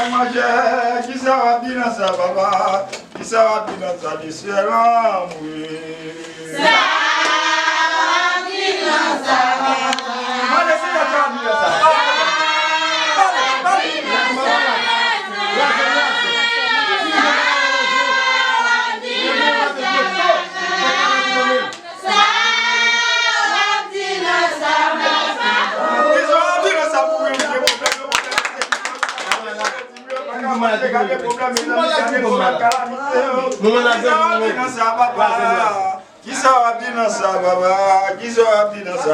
manger, qui sera bien dans sa baba, qui sera bien dans sa déchirant, oui. Ça va bien dans sa baba. Allez, c'est la carte de ça. Qui sera bien dans sa baba, qui sera bien dans sa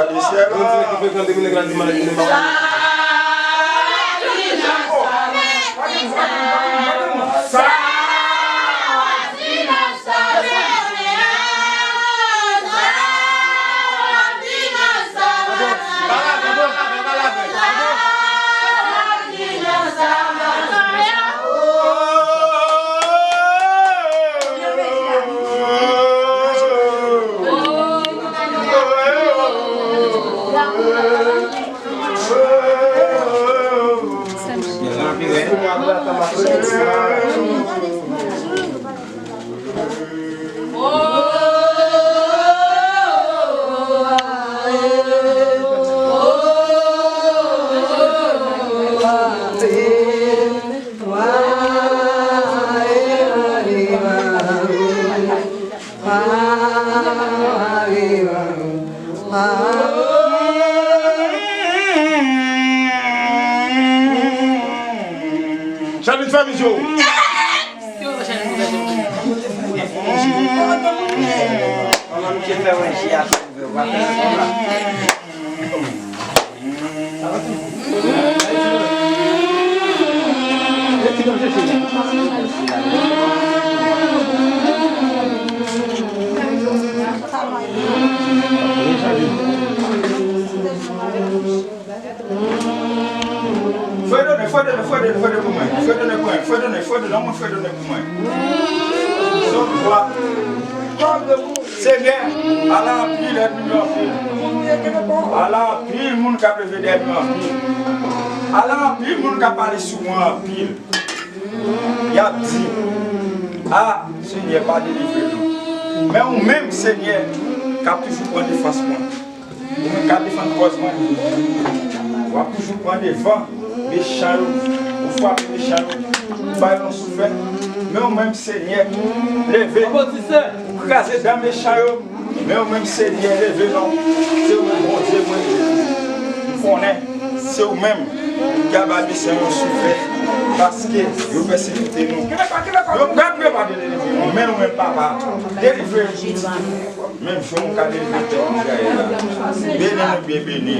Seigneur, Allah pile les millions. Allah pile mon qui a prévu des millions. Allah pile mon qui a parlé sur moi pile. Il a dit, ah Seigneur, pas délivré nous. Mais ou même Seigneur, qui a toujours pris des faces moi. Ou qui a défendu cause moi. Ou a toujours pris des vents, des chariots, ou frapper des chariots, ballons souffert. Mais ou même Seigneur, levez. Craser dans mes chariots, mais au même Seigneur, levé non, c'est au même bon Dieu, vous connaissez, c'est au même qui a battu Seigneur souffert, parce que vous persécutez nous. Vous ne pouvez pas délivrer, mais nous même papa, délivrer, même si on a délivré, béni, bien béni.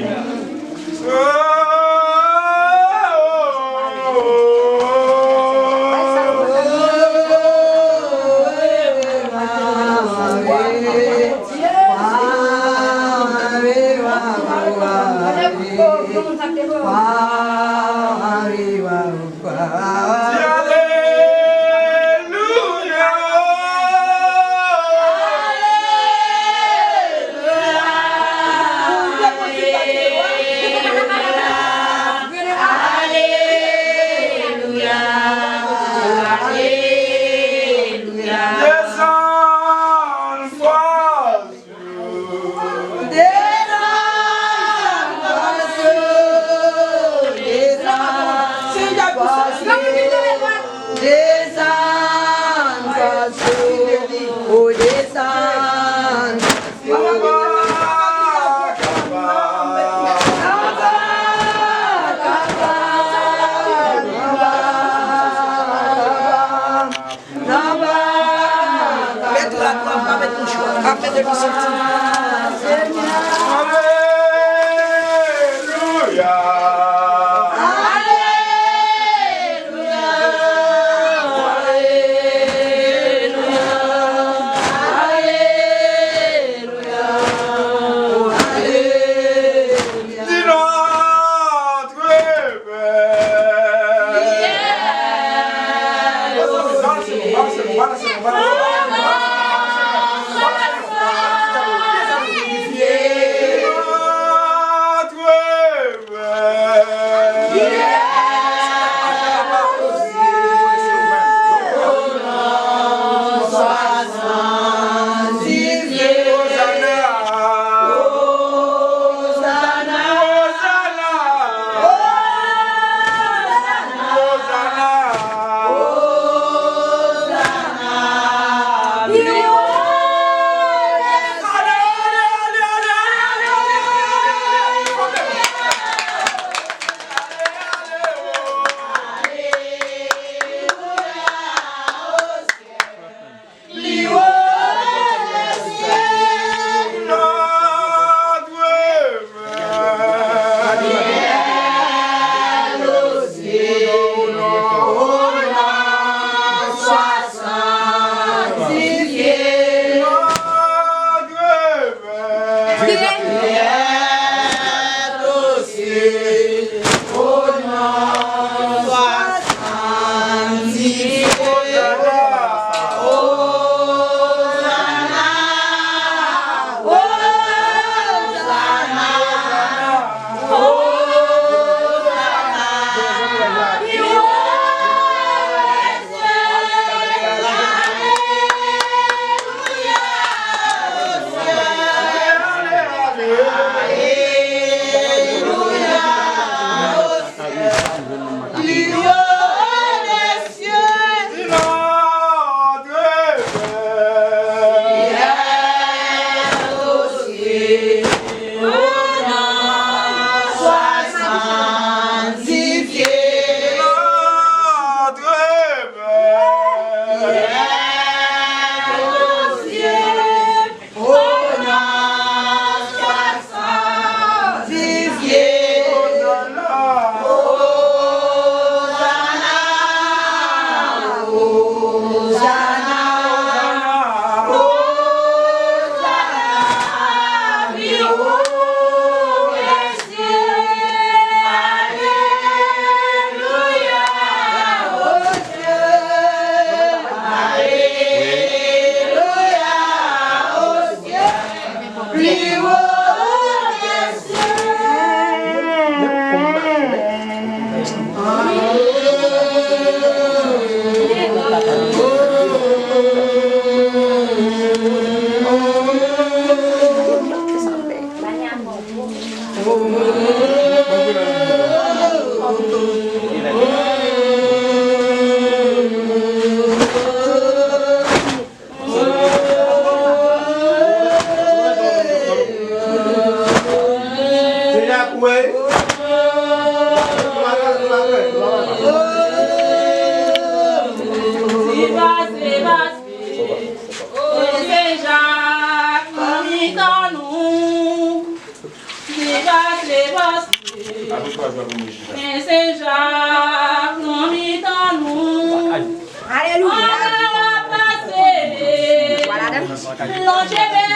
Alléluia.